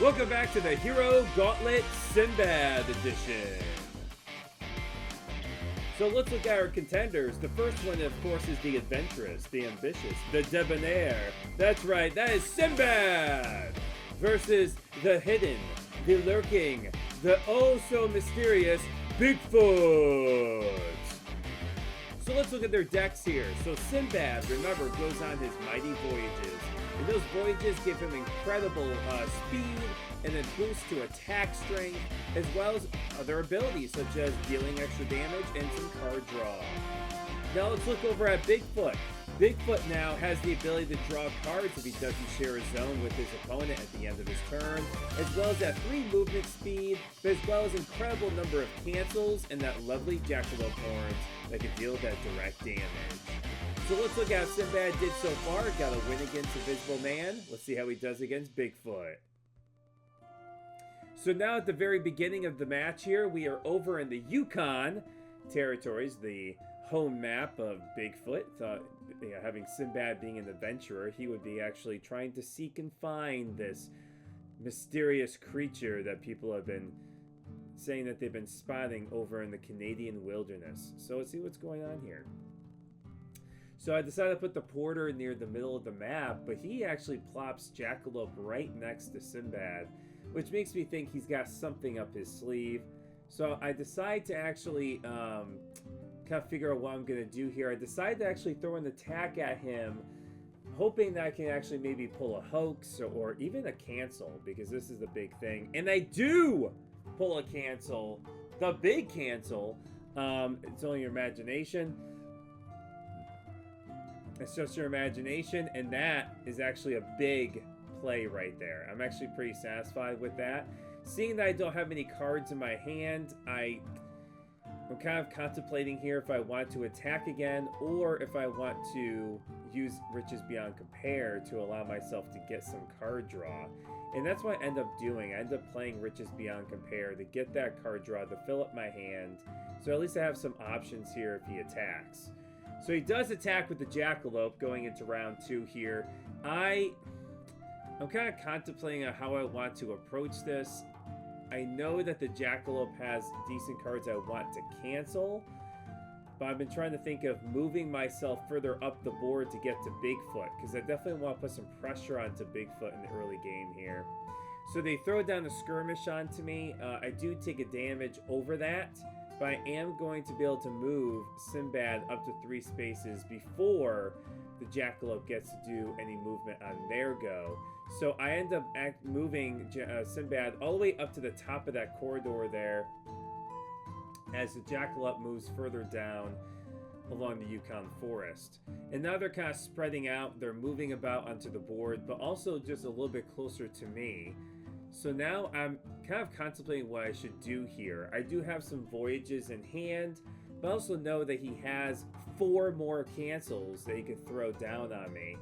Welcome back to the Hero Gauntlet Sinbad edition. So let's look at our contenders. The first one, of course, is the adventurous, the ambitious, the debonair. That's right, that is Sinbad! Versus the hidden, the lurking, the oh-so-mysterious Bigfoot! So let's look at their decks here. So Sinbad, remember, goes on his mighty voyages. And those voyages give him incredible speed and then boost to attack strength, as well as other abilities such as dealing extra damage and some card draw. Now let's look over at Bigfoot. Bigfoot now has the ability to draw cards if he doesn't share a zone with his opponent at the end of his turn, as well as that 3 movement speed, but as well as incredible number of cancels and that lovely jackalope horns that can deal that direct damage. So let's look at how Sinbad did so far. Got a win against Invisible Man. Let's see how he does against Bigfoot. So now at the very beginning of the match here, we are over in the Yukon territories, the home map of Bigfoot. Thought, having Sinbad being an adventurer, he would be actually trying to seek and find this mysterious creature that people have been saying that they've been spotting over in the Canadian wilderness. So let's see what's going on here. So I decided to put the porter near the middle of the map, but he actually plops Jackalope right next to Sinbad, which makes me think he's got something up his sleeve. So I decide to actually kind of figure out what I'm going to do here. I decided to actually throw an attack at him, hoping that I can actually maybe pull a hoax or even a cancel, because this is the big thing. And I do pull a cancel, the big cancel. It's only your imagination. It's just your imagination, and that is actually a big play right there. I'm actually pretty satisfied with that. Seeing that I don't have any cards in my hand, I'm kind of contemplating here if I want to attack again or if I want to use Riches Beyond Compare to allow myself to get some card draw. And that's what I end up doing. I end up playing Riches Beyond Compare to get that card draw, to fill up my hand. So at least I have some options here if he attacks. So he does attack with the Jackalope going into round 2 here. I'm kind of contemplating on how I want to approach this. I know that the Jackalope has decent cards I want to cancel, but I've been trying to think of moving myself further up the board to get to Bigfoot, because I definitely want to put some pressure onto Bigfoot in the early game here. So they throw down a skirmish onto me. I do take a damage over that, but I am going to be able to move Sinbad up to 3 spaces before the Jackalope gets to do any movement on their go. So I end up moving Sinbad all the way up to the top of that corridor there as the Jackalope moves further down along the Yukon forest. And now they're kind of spreading out. They're moving about onto the board, but also just a little bit closer to me. So now I'm kind of contemplating what I should do here. I do have some voyages in hand, but I also know that he has 4 more cancels that he can throw down on me.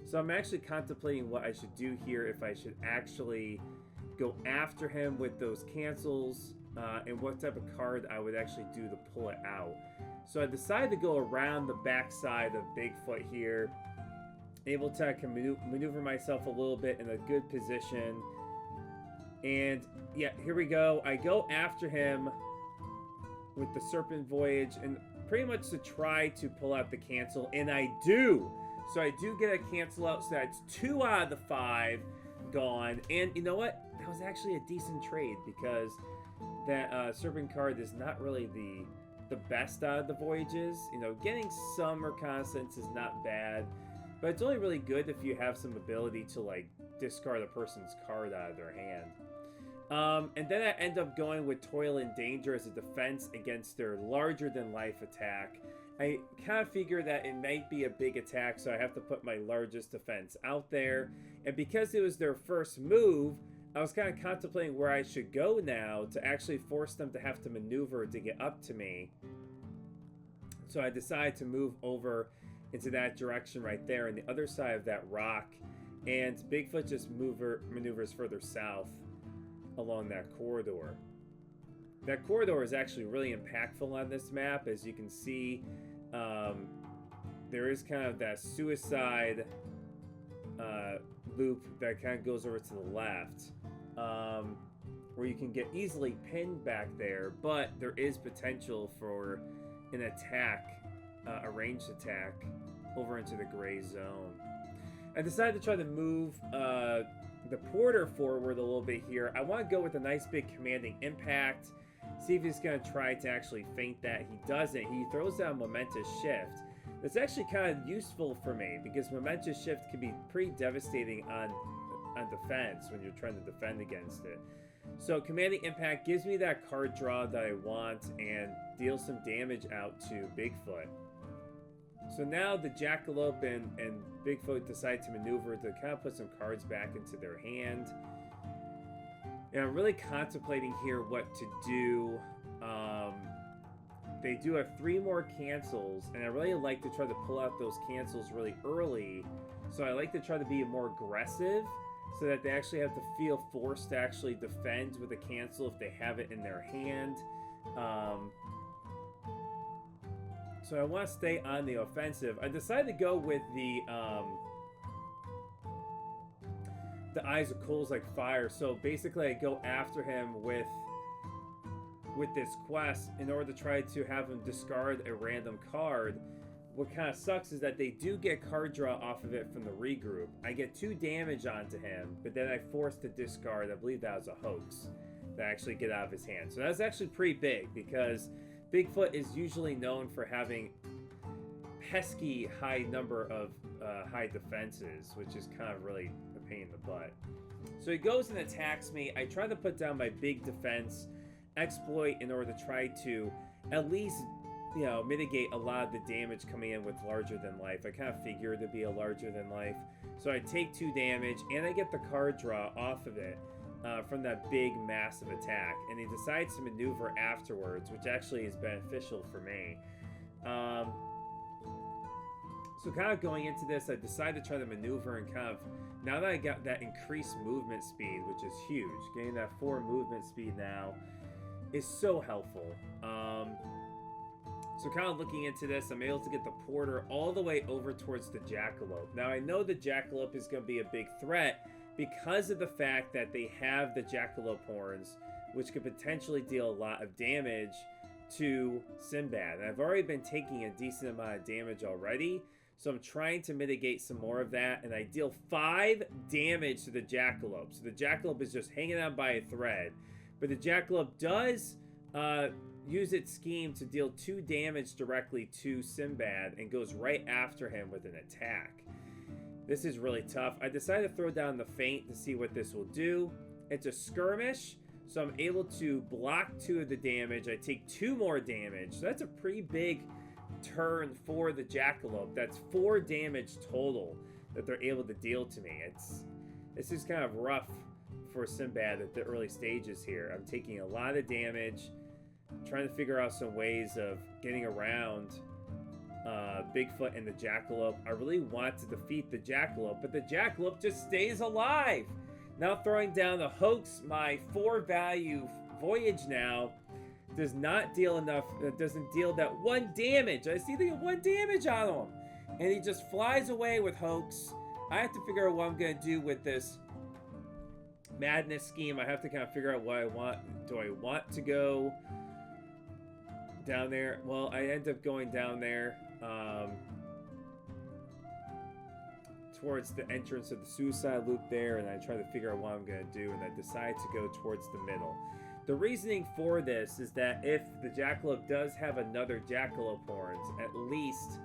So I'm actually contemplating what I should do here, if I should actually go after him with those cancels, and what type of card I would actually do to pull it out. So I decided to go around the backside of Bigfoot here, able to maneuver myself a little bit in a good position. And yeah, here we go. I go after him with the Serpent Voyage, and pretty much to try to pull out the cancel, and I do. So I do get a cancel out, so that's 2 out of the 5 gone. And you know what? That was actually a decent trade, because that Serpent card is not really the best out of the voyages. You know, getting some reconnaissance is not bad, but it's only really good if you have some ability to like discard a person's card out of their hand. And then I end up going with Toil and Danger as a defense against their larger-than-life attack. I kind of figure that it might be a big attack, so I have to put my largest defense out there. And because it was their first move, I was kind of contemplating where I should go now to actually force them to have to maneuver to get up to me. So I decided to move over into that direction right there on the other side of that rock. And Bigfoot just maneuvers further south along that corridor. That corridor is actually really impactful on this map. As you can see, there is kind of that suicide loop that kind of goes over to the left. where you can get easily pinned back there, but there is potential for an attack, a ranged attack, over into the gray zone. I decided to try to move the porter forward a little bit here. I want to go with a nice big commanding impact. See if he's going to try to actually feint that. He doesn't. He throws down momentous shift. That's actually kind of useful for me because momentous shift can be pretty devastating on defense when you're trying to defend against it. So commanding impact gives me that card draw that I want and deals some damage out to Bigfoot. So now the Jackalope and Bigfoot decide to maneuver to kind of put some cards back into their hand. And I'm really contemplating here what to do. They do have 3 more cancels, and I really like to try to pull out those cancels really early. So I like to try to be more aggressive so that they actually have to feel forced to actually defend with a cancel if they have it in their hand. So I want to stay on the offensive. I decided to go with the Eyes of Coals Like Fire. So basically I go after him with this quest in order to try to have him discard a random card. What kind of sucks is that they do get card draw off of it from the regroup. I get 2 damage onto him, but then I force to discard, I believe that was a hoax, to actually get out of his hand. So that's actually pretty big because Bigfoot is usually known for having pesky high number of high defenses, which is kind of really a pain in the butt. So he goes and attacks me. I try to put down my big defense exploit in order to try to at least, you know, mitigate a lot of the damage coming in with larger than life. I kind of figured to be a larger than life. So I take 2 damage and I get the card draw off of it from that big massive attack. And he decides to maneuver afterwards, which actually is beneficial for me. So kind of going into this, I decided to try to maneuver and kind of, now that I got that increased movement speed, which is huge, getting that 4 movement speed now is so helpful. So kind of looking into this, I'm able to get the porter all the way over towards the Jackalope. Now I know the Jackalope is going to be a big threat because of the fact that they have the Jackalope horns, which could potentially deal a lot of damage to Sinbad. And I've already been taking a decent amount of damage already, so I'm trying to mitigate some more of that, and I deal 5 damage to the Jackalope. So the Jackalope is just hanging on by a thread. But the Jackalope does use its scheme to deal 2 damage directly to Sinbad and goes right after him with an attack. This is really tough. I decided to throw down the feint to see what this will do. It's a skirmish, so I'm able to block 2 of the damage. I take 2 more damage. So that's a pretty big turn for the Jackalope. That's 4 damage total that they're able to deal to me. This is kind of rough for Sinbad at the early stages here. I'm taking a lot of damage, trying to figure out some ways of getting around Bigfoot and the Jackalope. I really want to defeat the Jackalope, but the Jackalope just stays alive. Now throwing down the hoax, my 4 value Voyage now does not deal enough, doesn't deal that 1 damage. I see they get 1 damage on him. And he just flies away with hoax. I have to figure out what I'm going to do with this madness scheme. I have to kind of figure out what I want. Do I want to go down there? Well, I end up going down there towards the entrance of the suicide loop there, and I try to figure out what I'm going to do, and I decide to go towards the middle. The reasoning for this is that if the Jackalope does have another Jackalope horns, at least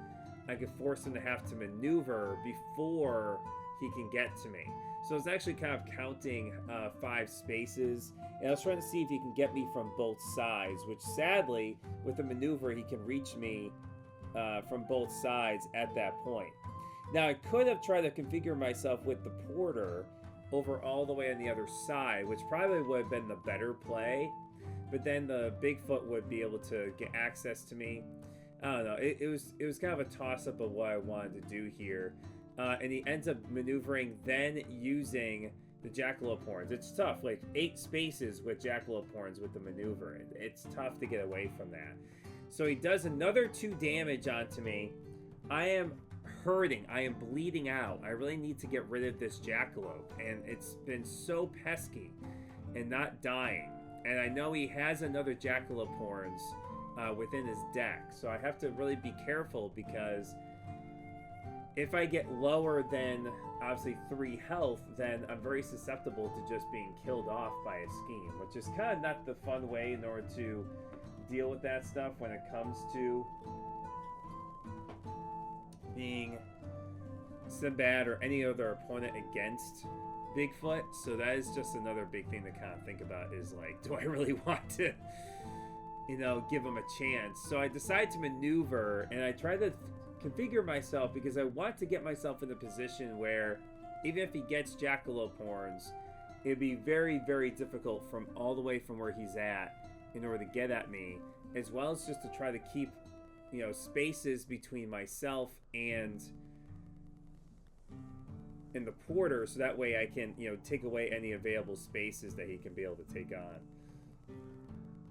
I could force him to have to maneuver before he can get to me. So I was actually kind of counting 5 spaces, and I was trying to see if he can get me from both sides, which sadly, with the maneuver, he can reach me from both sides at that point. Now, I could have tried to configure myself with the porter over all the way on the other side, which probably would have been the better play, but then the Bigfoot would be able to get access to me. I don't know. It was kind of a toss-up of what I wanted to do here. And he ends up maneuvering, then using the Jackalope horns. It's tough, like 8 spaces with Jackalope horns with the maneuver. It's tough to get away from that. So he does another 2 damage onto me. I am hurting. I am bleeding out. I really need to get rid of this jackalope. And it's been so pesky and not dying. And I know he has another jackalope horns within his deck. So I have to really be careful, because if I get lower than, obviously, 3 health, then I'm very susceptible to just being killed off by a scheme, which is kind of not the fun way in order to deal with that stuff when it comes to being Sinbad or any other opponent against Bigfoot. So that is just another big thing to kind of think about, is like, do I really want to, you know, give him a chance? So I decide to maneuver, and I try to configure myself, because I want to get myself in a position where even if he gets jackalope horns, it'd be very, very difficult from all the way from where he's at in order to get at me, as well as just to try to keep, you know, spaces between myself and the porter, so that way I can, you know, take away any available spaces that he can be able to take on.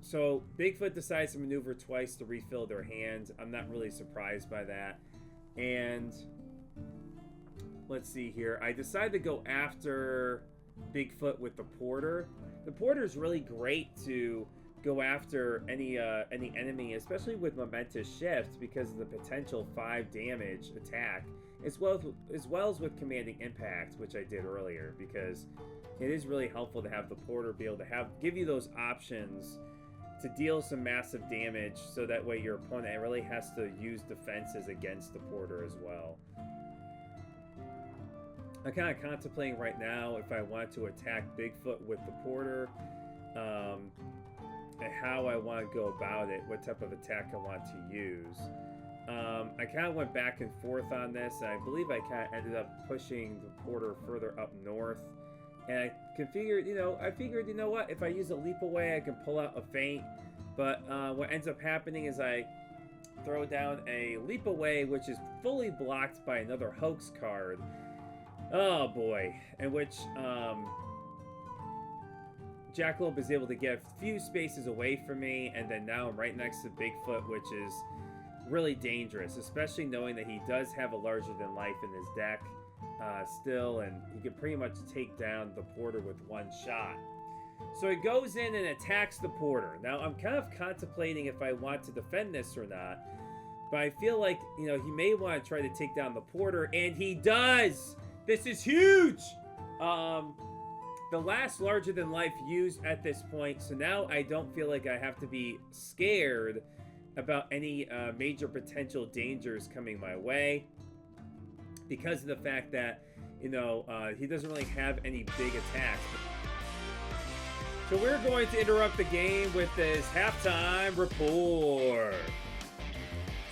So Bigfoot decides to maneuver twice to refill their hand. I'm not really surprised by that. And let's see here. I decided to go after Bigfoot with the porter. The porter is really great to go after any enemy, especially with momentous shift, because of the potential 5 damage attack, as well as with commanding impact, which I did earlier, because it is really helpful to have the porter be able to give you those options to deal some massive damage, so that way your opponent really has to use defenses against the porter as well. I'm kind of contemplating right now if I want to attack Bigfoot with the porter, and how I want to go about it, what type of attack I want to use. I kind of went back and forth on this, and I believe I kind of ended up pushing the porter further up north. And I figured, you know what, if I use a leap away, I can pull out a feint. But what ends up happening is I throw down a leap away, which is fully blocked by another hoax card. Oh boy. In which Jackalope is able to get a few spaces away from me, and then now I'm right next to Bigfoot, which is really dangerous, especially knowing that he does have a larger than life in his deck still, and he can pretty much take down the porter with one shot. So he goes in and attacks the porter. Now I'm kind of contemplating if I want to defend this or not, but I feel like, you know, he may want to try to take down the porter, and he does. This is huge. The last larger than life used at this point, so now I don't feel like I have to be scared about any major potential dangers coming my way, because of the fact that, you know, he doesn't really have any big attacks. So we're going to interrupt the game with this halftime report.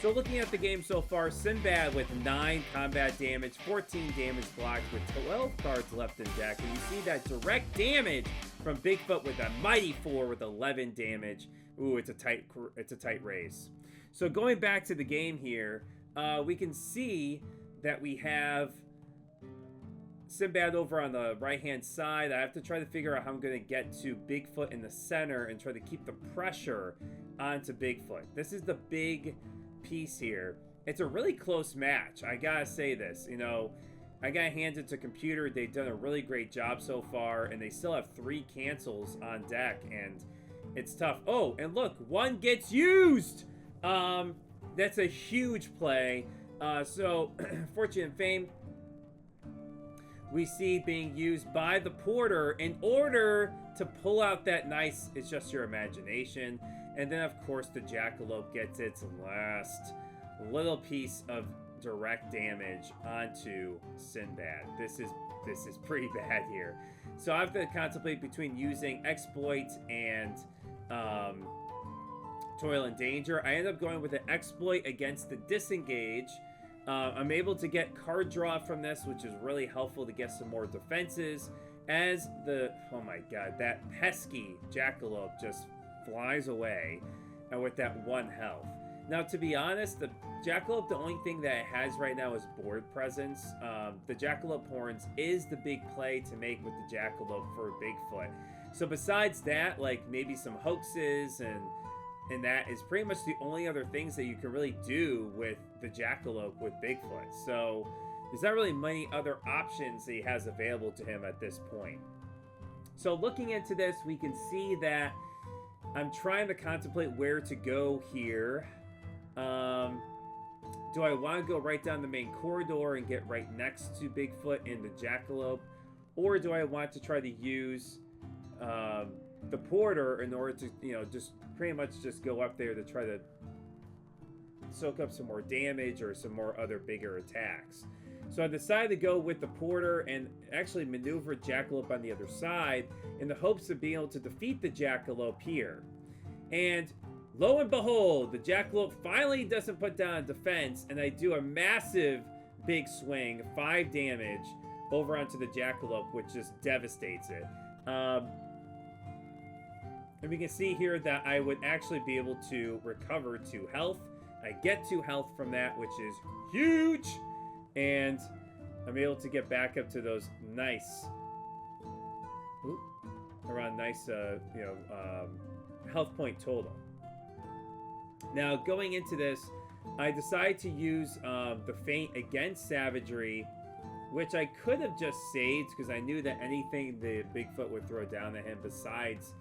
So looking at the game so far, Sinbad with 9 combat damage, 14 damage blocked with 12 cards left in deck. And you see that direct damage from Bigfoot with a mighty 4 with 11 damage. Ooh, it's a tight race. So going back to the game here, we can see that we have Sinbad over on the right-hand side. I have to try to figure out how I'm going to get to Bigfoot in the center and try to keep the pressure onto Bigfoot. This is the big piece here. It's a really close match. I gotta say this. You know, I got handed to computer. They've done a really great job so far, and they still have 3 cancels on deck, and it's tough. Oh, and look, 1 gets used. That's a huge play. So, Fortune and Fame, we see being used by the porter in order to pull out that nice, it's just your imagination. And then, of course, the Jackalope gets its last little piece of direct damage onto Sinbad. This is pretty bad here. So I have to contemplate between using Exploit and Toil and Danger. I end up going with an Exploit against the Disengage. I'm able to get card draw from this, which is really helpful to get some more defenses, as oh my god, that pesky Jackalope just flies away, and with that 1 health. Now, to be honest, the Jackalope, the only thing that it has right now is board presence. The Jackalope horns is the big play to make with the Jackalope for Bigfoot. So besides that, like maybe some hoaxes and and that is pretty much the only other things that you can really do with the jackalope with Bigfoot. So there's not really many other options that he has available to him at this point. So looking into this, we can see that I'm trying to contemplate where to go here. Do I want to go right down the main corridor and get right next to Bigfoot and the jackalope? Or do I want to try to use the porter in order to, just pretty much just go up there to try to soak up some more damage or some more other bigger attacks? So I decided to go with the porter and actually maneuver jackalope on the other side in the hopes of being able to defeat the jackalope here. And lo and behold, the jackalope finally doesn't put down a defense, and I do a massive big swing, 5 damage, over onto the jackalope, which just devastates it. And we can see here that I would actually be able to recover 2 health. I get 2 health from that, which is huge. And I'm able to get back up to those nice, health point total. Now, going into this, I decided to use the feint against savagery, which I could have just saved because I knew that anything the Bigfoot would throw down at him besides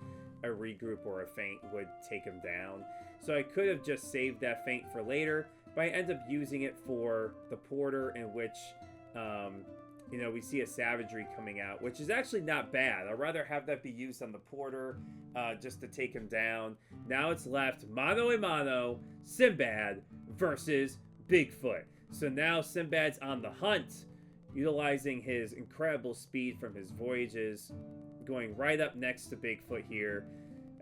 a regroup or a feint would take him down. So I could have just saved that feint for later, but I end up using it for the porter, in which, we see a savagery coming out, which is actually not bad. I'd rather have that be used on the porter just to take him down. Now it's left mano a mano, Sinbad versus Bigfoot. So now Sinbad's on the hunt, utilizing his incredible speed from his voyages, going right up next to Bigfoot here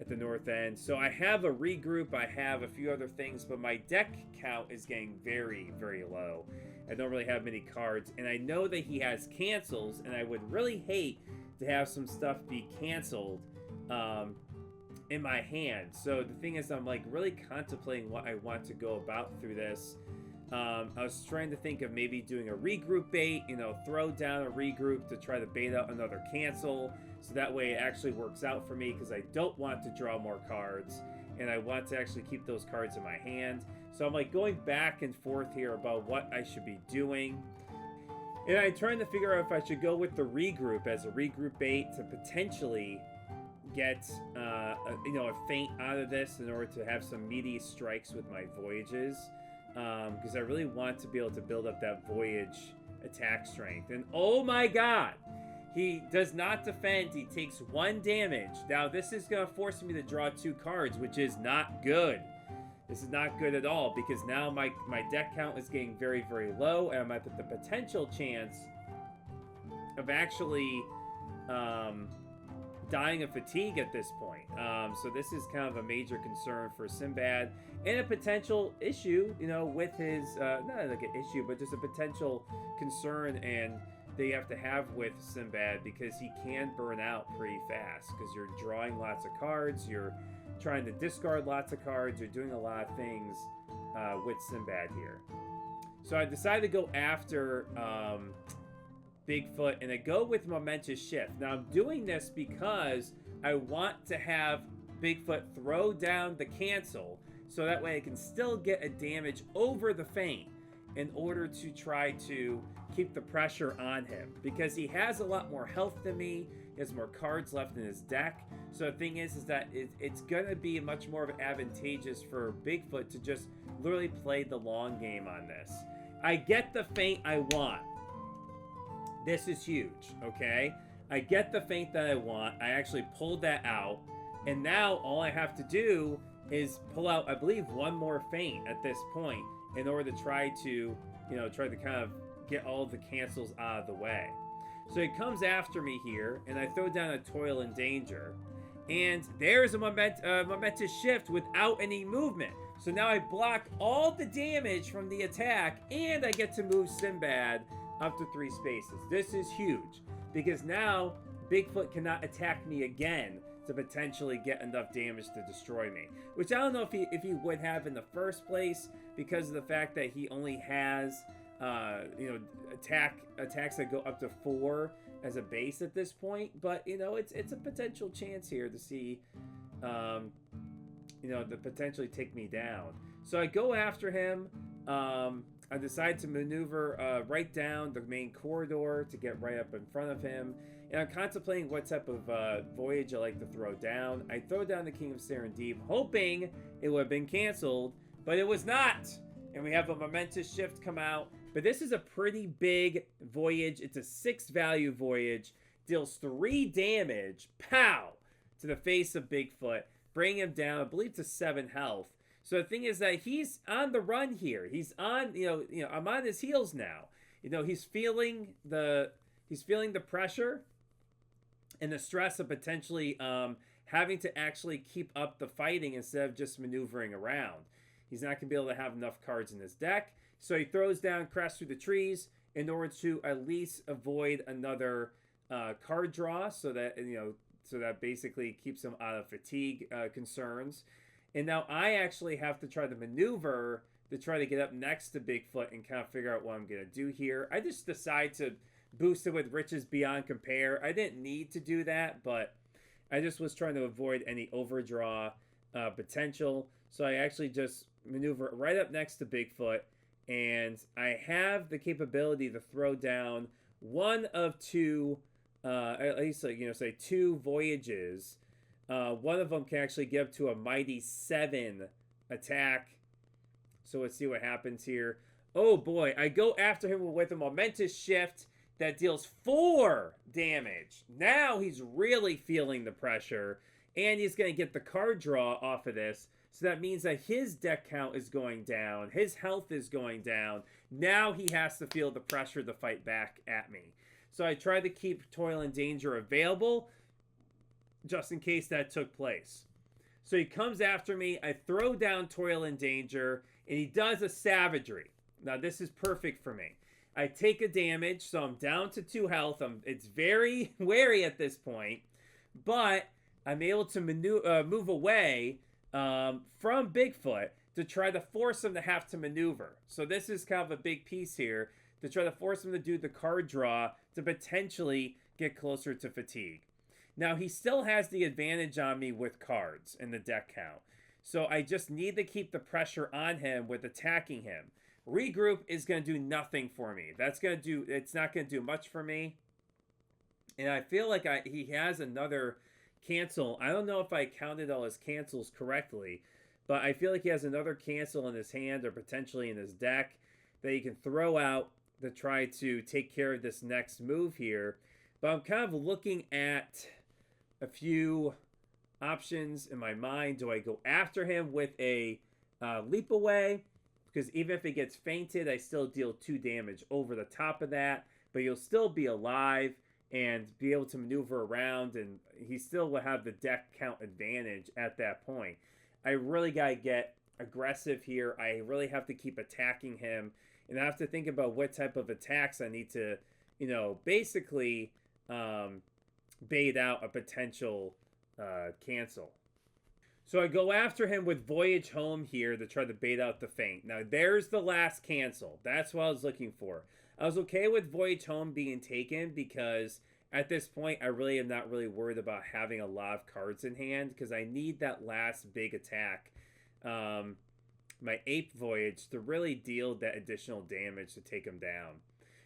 at the north end. So I have a regroup, I have a few other things, but my deck count is getting very, very low. I don't really have many cards, and I know that he has cancels, and I would really hate to have some stuff be canceled in my hand. So the thing is, I'm like really contemplating what I want to go about through this. I was trying to think of maybe doing a regroup bait, throw down a regroup to try to bait out another cancel, so that way it actually works out for me, because I don't want to draw more cards, and I want to actually keep those cards in my hand. So I'm like going back and forth here about what I should be doing. And I'm trying to figure out if I should go with the regroup as a regroup bait to potentially get a feint out of this in order to have some meaty strikes with my voyages. Because I really want to be able to build up that voyage attack strength. And oh my god, he does not defend. He takes 1 damage. Now this is going to force me to draw 2 cards, which is not good. This is not good at all, because now my deck count is getting very, very low, and I'm at the potential chance of actually dying of fatigue at this point. So this is kind of a major concern for Sinbad, and a potential issue, with his, not like an issue, but just a potential concern and that you have to have with Sinbad, because he can burn out pretty fast, because you're drawing lots of cards, you're trying to discard lots of cards, you're doing a lot of things with Sinbad here. So I decided to go after Bigfoot, and I go with Momentous Shift. Now I'm doing this because I want to have Bigfoot throw down the cancel, so that way I can still get a damage over the feint in order to try to keep the pressure on him, because he has a lot more health than me. He has more cards left in his deck. So the thing is that it's gonna be much more advantageous for Bigfoot to just literally play the long game on this. I get the feint I want. This is huge, okay? I get the feint that I want. I actually pulled that out, and now all I have to do is pull out, I believe, 1 more feint at this point in order to try to kind of get all of the cancels out of the way. So he comes after me here, and I throw down a Toil and Danger, and there's a Momentous Shift without any movement. So now I block all the damage from the attack, and I get to move Sinbad up to 3 spaces. This is huge, because now Bigfoot cannot attack me again to potentially get enough damage to destroy me, which I don't know if he would have in the first place, because of the fact that he only has attacks that go up to 4 as a base at this point. But it's a potential chance here to see to potentially take me down. So I go after him. I decide to maneuver right down the main corridor to get right up in front of him. And I'm contemplating what type of voyage I like to throw down. I throw down the King of Serendib, hoping it would have been canceled, but it was not. And we have a momentous shift come out. But this is a pretty big voyage. It's a 6 value voyage. Deals 3 damage, pow, to the face of Bigfoot, bringing him down, I believe, to 7 health. So the thing is that he's on the run here. He's on, I'm on his heels now. He's feeling the pressure and the stress of potentially having to actually keep up the fighting instead of just maneuvering around. He's not going to be able to have enough cards in his deck. So he throws down Crest Through the Trees in order to at least avoid another card draw, so that basically keeps him out of fatigue concerns. And now I actually have to try to maneuver to try to get up next to Bigfoot and kind of figure out what I'm going to do here. I just decide to boost it with Riches Beyond Compare. I didn't need to do that, but I just was trying to avoid any overdraw potential. So I actually just maneuver right up next to Bigfoot, and I have the capability to throw down one of 2, at least say 2 voyages. One of them can actually get up to a mighty 7 attack. So let's see what happens here. Oh boy, I go after him with a momentous shift that deals 4 damage. Now he's really feeling the pressure, and he's going to get the card draw off of this. So that means that his deck count is going down. His health is going down. Now he has to feel the pressure to fight back at me. So I try to keep Toil and Danger available, just in case that took place. So he comes after me. I throw down Toil and Danger, and he does a Savagery. Now this is perfect for me. I take a damage, so I'm down to 2 health. It's very wary at this point, but I'm able to move away from Bigfoot to try to force him to have to maneuver. So this is kind of a big piece here, to try to force him to do the card draw to potentially get closer to fatigue. Now, he still has the advantage on me with cards in the deck count. So I just need to keep the pressure on him with attacking him. Regroup is going to do nothing for me. It's not going to do much for me. And I feel like he has another cancel. I don't know if I counted all his cancels correctly, but I feel like he has another cancel in his hand or potentially in his deck that he can throw out to try to take care of this next move here. But I'm kind of looking at a few options in my mind. Do I go after him with a leap away? Because even if it gets fainted, I still deal 2 damage over the top of that, but you'll still be alive and be able to maneuver around, and he still will have the deck count advantage at that point. I really got to get aggressive here. I really have to keep attacking him, and I have to think about what type of attacks I need to, basically bait out a potential cancel. So I go after him with Voyage Home here to try to bait out the feint. Now, there's the last cancel. That's what I was looking for. I was okay with Voyage Home being taken because at this point, I really am not really worried about having a lot of cards in hand because I need that last big attack, my 8th Voyage, to really deal that additional damage to take him down.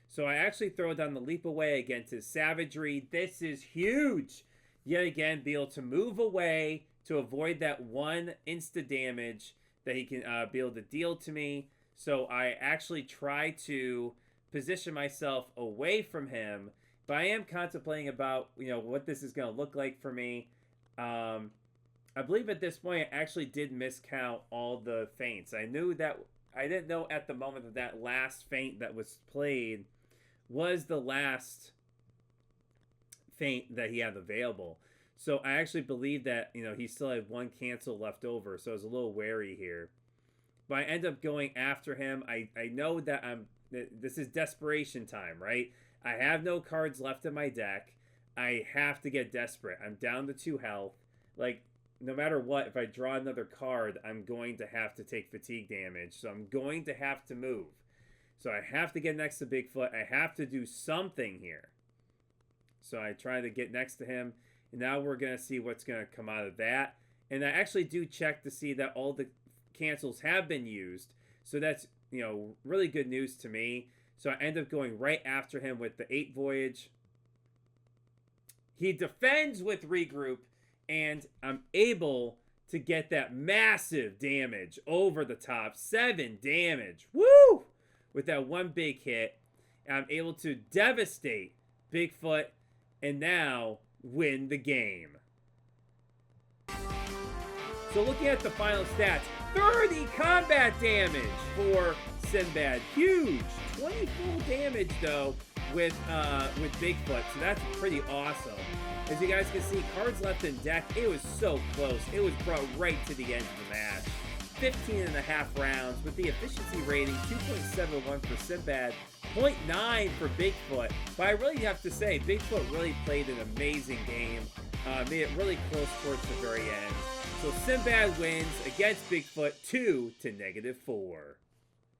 So I actually throw down the Leap Away against his Savagery. This is huge. Yet again, be able to move away to avoid that 1 insta damage that he can be able to deal to me. So I actually try to position myself away from him, but I am contemplating about, what this is going to look like for me. I believe at this point I actually did miscount all the feints. I didn't know at the moment that last feint that was played was the last feint that he had available. So I actually believe that, he still had 1 cancel left over, so I was a little wary here. But I end up going after him. I know that this is desperation time, right? I have no cards left in my deck. I have to get desperate. I'm down to 2 health. Like, no matter what, if I draw another card, I'm going to have to take fatigue damage. So I'm going to have to move. So I have to get next to Bigfoot. I have to do something here. So I try to get next to him. And now we're going to see what's going to come out of that. And I actually do check to see that all the cancels have been used. So that's, you know, really good news to me. So I end up going right after him with the 8 voyage. He defends with regroup, and I'm able to get that massive damage over the top. 7 damage. Woo! With that one big hit. I'm able to devastate Bigfoot and now win the game. So looking at the final stats, 30 combat damage for Sinbad. Huge. 20 full damage though with Bigfoot. So that's pretty awesome. As you guys can see, cards left in deck, it was so close. It was brought right to the end of the match. 15.5 rounds with the efficiency rating 2.71 for Sinbad, 0.9 for Bigfoot. But I really have to say, Bigfoot really played an amazing game. Made it really close towards the very end. So Sinbad wins against Bigfoot 2-4.